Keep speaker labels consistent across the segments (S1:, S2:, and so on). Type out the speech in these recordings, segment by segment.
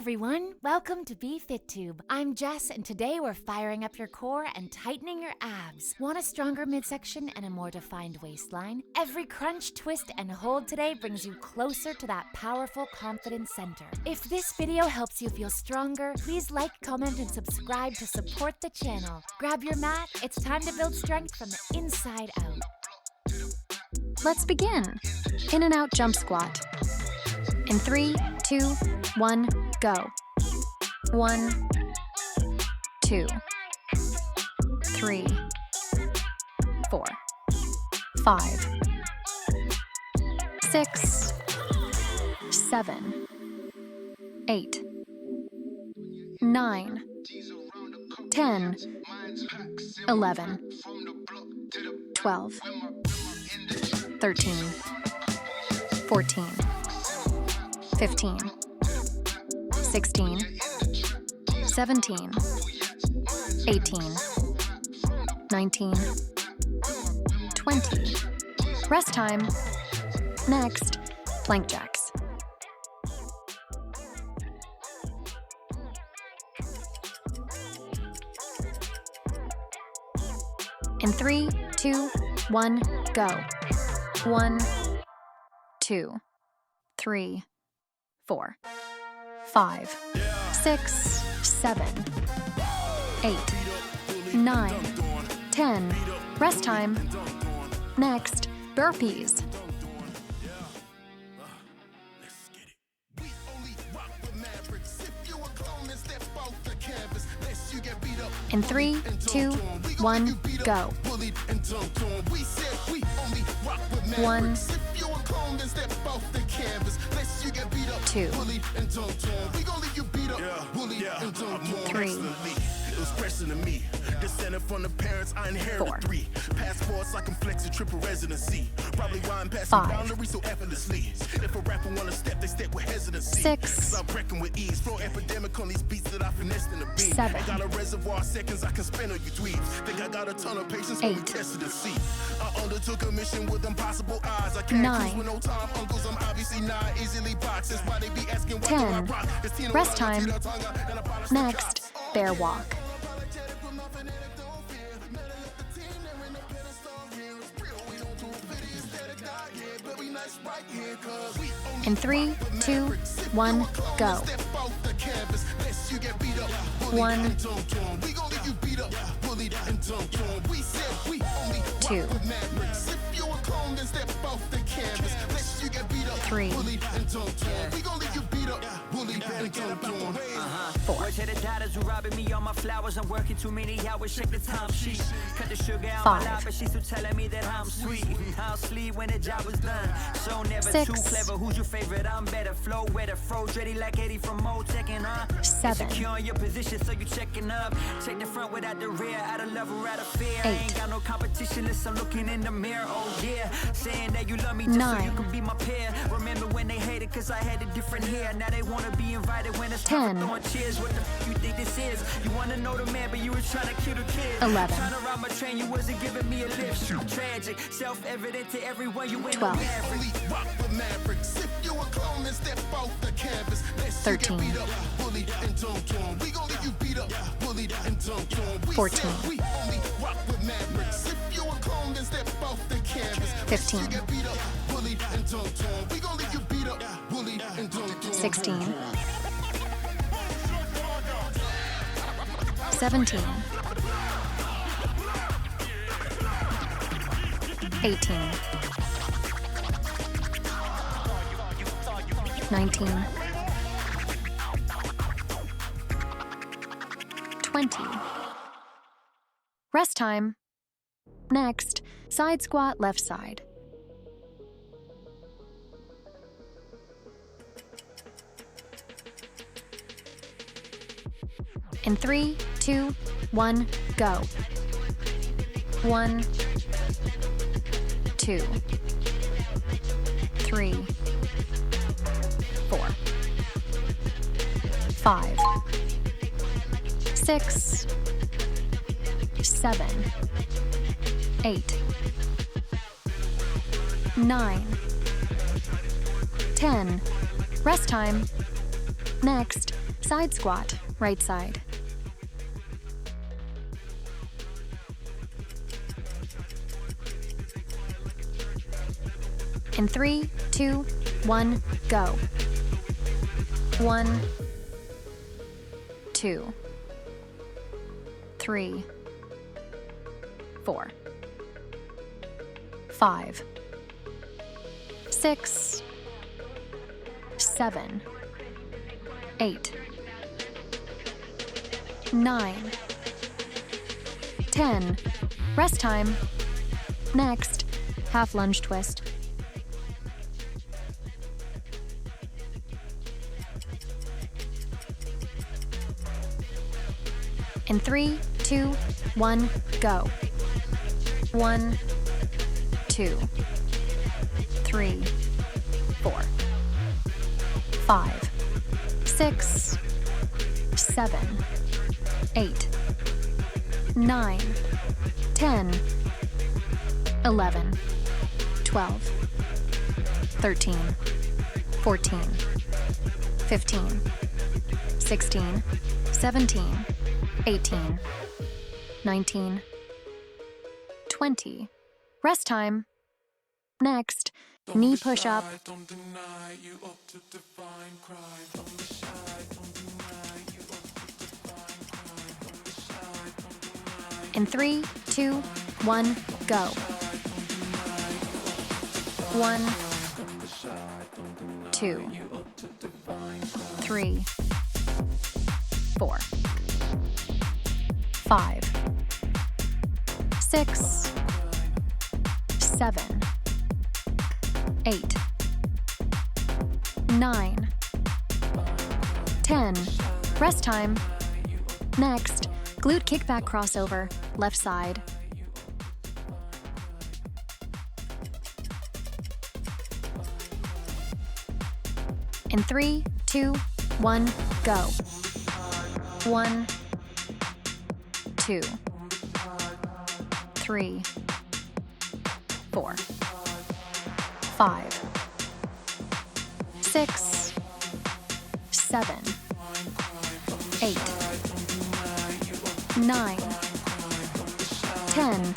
S1: everyone, welcome to BFITTUBE. I'm Jess, and today we're firing up your core and tightening your abs. Want a stronger midsection and a more defined waistline? Every crunch, twist, and hold today brings you closer to that powerful confidence center. If this video helps you feel stronger, please like, comment, and subscribe to support the channel. Grab your mat, it's time to build strength from the inside out.
S2: Let's begin. In and out jump squat. In 3, 2, 1, go. 1, 2, 3, 4, 5, 6, 7, 8, 9, 10, 11, 12, 13, 14, 15, 16, 17, 18, 19, 20. Rest time. Next, plank jacks. In 3, 2, 1, go. 1, 2, 3, 4, 5, 6, 7, 8, 9, 10. Rest time. Next, burpees. In 3, 2, 1, go. 1, 2, 3, 4,
S3: passports I can flex a triple residency. Probably why I'm passing
S2: 5,
S3: boundaries so effortlessly. If a rapper wanna step, they step with hesitancy.
S2: 6,
S3: I'm wrecking with ease. Flow epidemic on these beats that I finessed in the beat.
S2: 7,
S3: Ain't got a reservoir of seconds I can spend on you tweets. Think I got a ton of patience when we
S2: 8,
S3: tested the seat. I undertook a mission with impossible odds. I can't
S2: 9,
S3: cruise with no time. Uncles, I'm obviously not easily boxed. That's why they be asking why
S2: 10.
S3: do I rock. It's Tino
S2: Rest
S3: Ronaldo,
S2: time.
S3: Tito Tonga, and Apollo
S2: Next,
S3: Stockhouse.
S2: bear walk. In 3, 2, 1, go. 1, 2, 3, 4.
S4: Word to the daughters who robbing me on my flowers. I'm working too many hours, check the time sheet. Cut the sugar out
S2: 5.
S4: my life, but she's still telling me that I'm sweet. I'll sleep when the job is done. So never
S2: 6.
S4: too clever. Who's your favorite? I'm better. Flow wetter, froze ready like Eddie from Motec and
S2: 7.
S4: Secure in your position, so you checking up. Take the front without the rear, out of love or out of fear. I
S2: 8.
S4: ain't got no competition unless I'm looking in the mirror. Oh yeah, saying that you love me just
S2: 9.
S4: so you can be my peer. Remember when they hated cause I had a different hair. Now they wanna be invited when it's time
S2: 10.
S4: for throwing cheers. What the f you think this is? You wanna know the man, but you was trying to kill the kid.
S2: 11.
S4: Trying to ride my train, you wasn't giving me a lift. Tragic, self-evident to everyone, you ain't
S2: 12.
S4: no maverick.
S2: 13. 14. 15. 16. 17. 18. 19. 20. Rest time. Next, side squat left side. In 3, 2, 1, go. 1, 2, 3, 4, 5, 6, 7, 8, 9, 10. Rest time. Next, Side squat, right side. In 3, 2, 1, go. 1, 2, 3, 4, 5, 6, 7, 8, 9, 10. Rest time. Next, half lunge twist. In 3, 2, 1, go. 1, 2, 3, 4, 5, 6, 7, 8, 9, 10, 11, 12, 13, 14, 15, 16, 17, 18, 19, 20. Rest time. Next, knee push-up. In 3, 2, 1, go. 1, 2, 3, 4, 5, 6, 7, 8, 9, 10. Rest time. Next, glute kickback crossover, left side. In 3, 2, 1, go. 1, 2, 3, 4, 5, 6, 7, 8, 9, 10.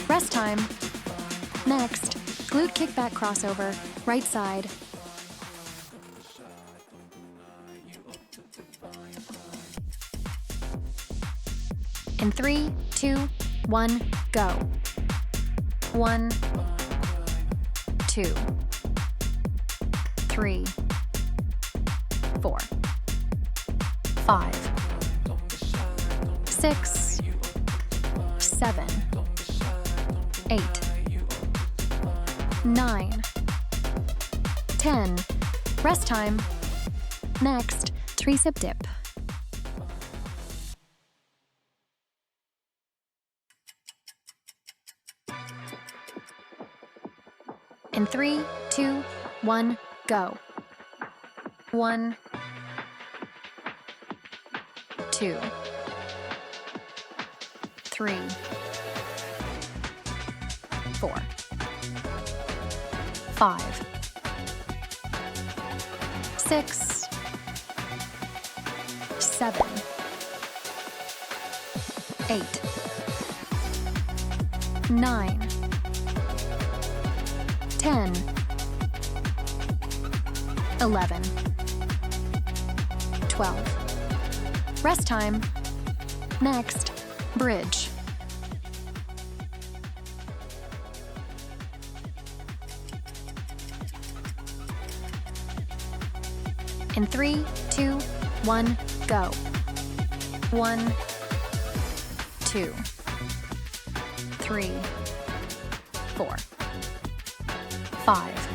S2: Rest time. Next, glute kickback crossover, right side. In 3, 2, 1, go. 1, 2, 3, 4, 5, 6, 7, 8, 9, 10. Rest time. Next, tricep dip. In 3, 2, 1, go. 1, 2, 3, 4, 5, 6, 7, 8, 9, 10, 11, 12. Rest time. Next, bridge. In 3, 2, 1, go. 1, 2, 3, 4, 5,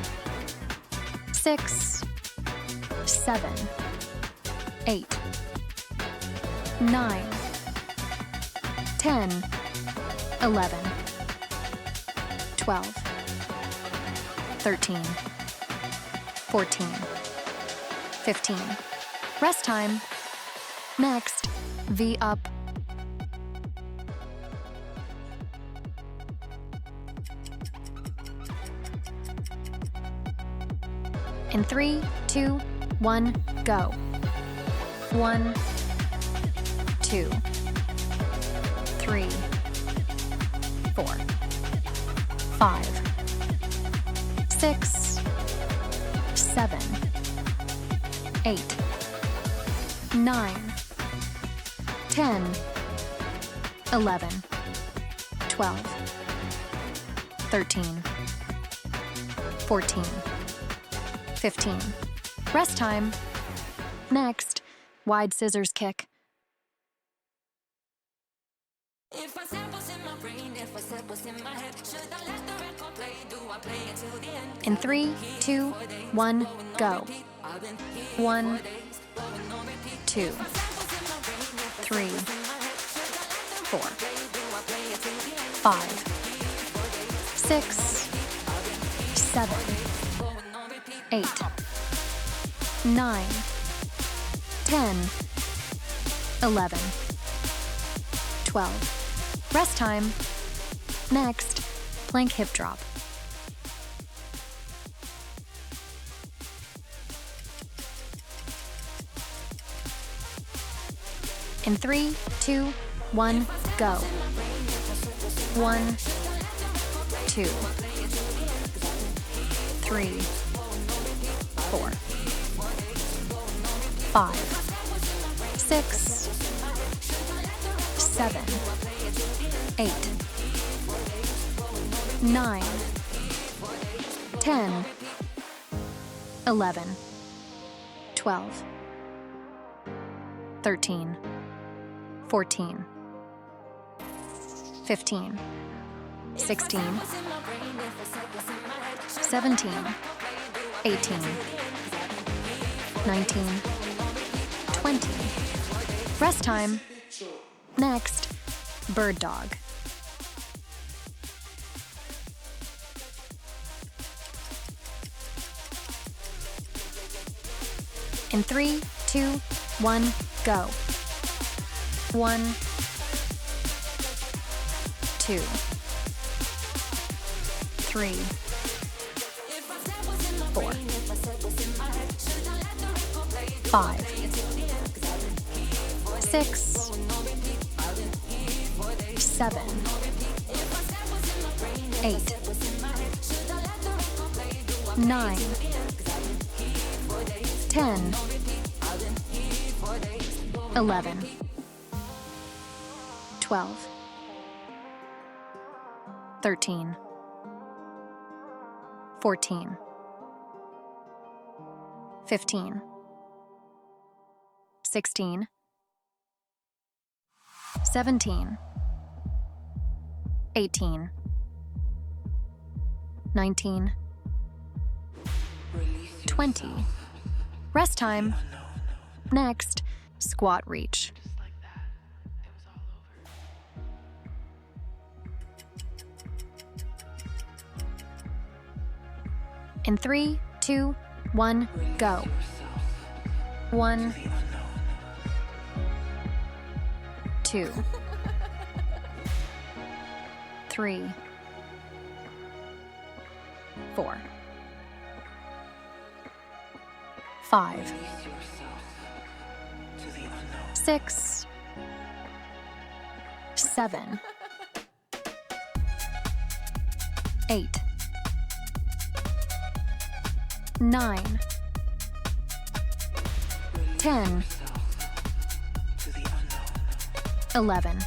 S2: 6, 7, 8, 9, 10, 11, 12, 13, 14, 15. Rest time. Next, V up. In 3, 2, 1, go. 1, 2, 3, 4, 5, 6, 7, 8, 9, 10, 11, 12, 13, 14, 15. Rest time. Next, wide scissors kick.
S5: If I said what's in my brain, if I said what's in my head, should I let the record play? Do I play it till the end?
S2: In 3, 2, 1, go. 1, 2, 3, 4, 5, 6, 7, 8, 9, 10, 11, 12. Rest time. Next, plank hip drop. In 3, 2, 1, go. 1, 2, 3, 4, 5, 6, 7, 8, 9, 10, 11, 12, 13, 14, 15, 16, 17, 18, 19, 20. Rest time. Next, bird dog. In 3, 2, 1, go. 1, 2, 3, 4, 5, 6, 7, 8, 9, 10, 11, 12, 13, 14, 15, 16, 17, 18, 19, 20. Rest time. Next, squat reach. In 3, 2, 1, go. 1, 2, 3, 4, 5, 6, 7, 8, 9, 10, 11,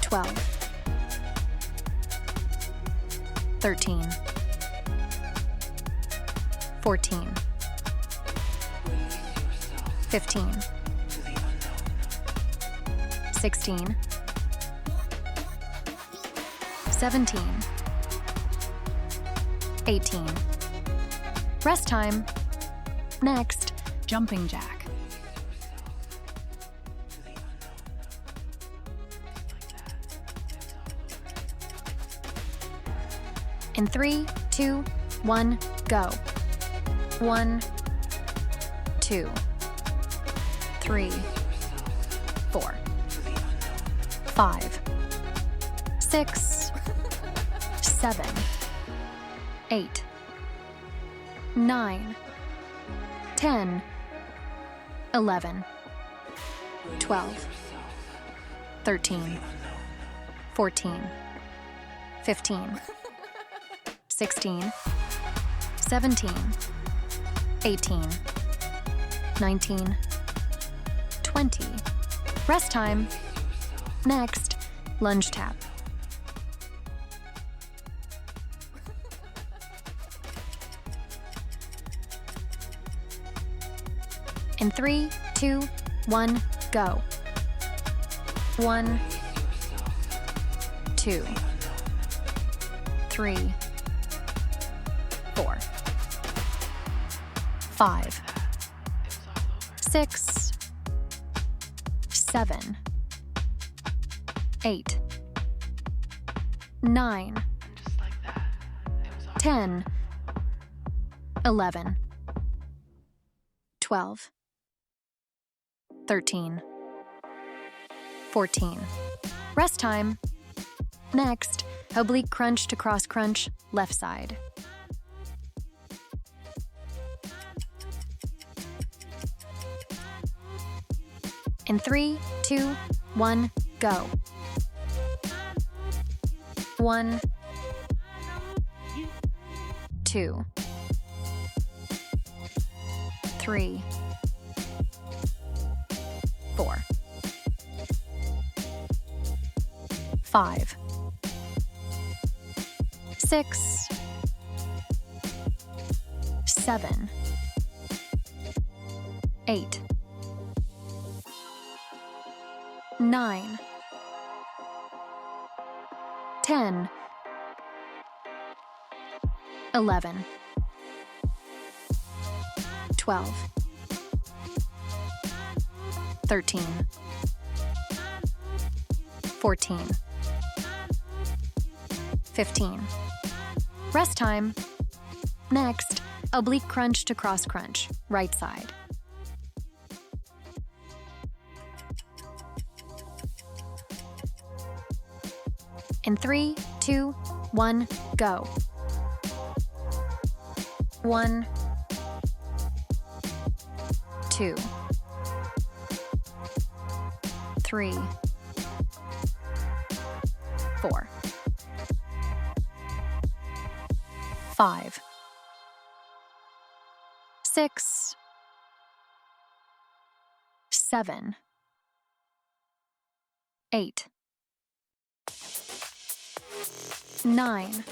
S2: 12, 13, 14, 15, 16, 17, 18. Rest time. Next, jumping jack. In 3, 2, 1, go. 1, 2, 3, 4, 5, 6, 7, 8, 9, 10, 11, 12, 13, 14, 15, 16, 17, 18, 19, 20. Rest time. Next, lunge tap. In 3, 2, 1, go. 1, 2, 3, 4, 5, 6, 7, 8, 9, 10, 11, 12, 13, 14. Rest time. Next, oblique crunch to cross crunch, left side. In 3, 2, 1, go. 1, 2, 3, 4, 5, 6, 7, 8, 9, 10, 11, 12, 13, 14, 15. Rest time. Next, oblique crunch to cross crunch, right side. In 3, 2, 1, go. 1, 2, 3, 4, 5, 6, 7, 8, 9,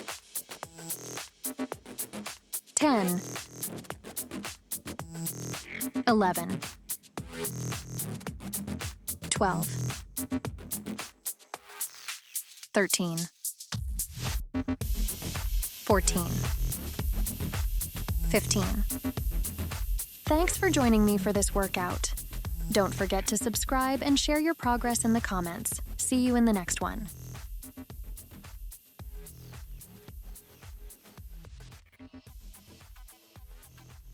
S2: 10, 11, 12, 13, 14, 15. Thanks for joining me for this workout. Don't forget to subscribe and share your progress in the comments. See you in the next one.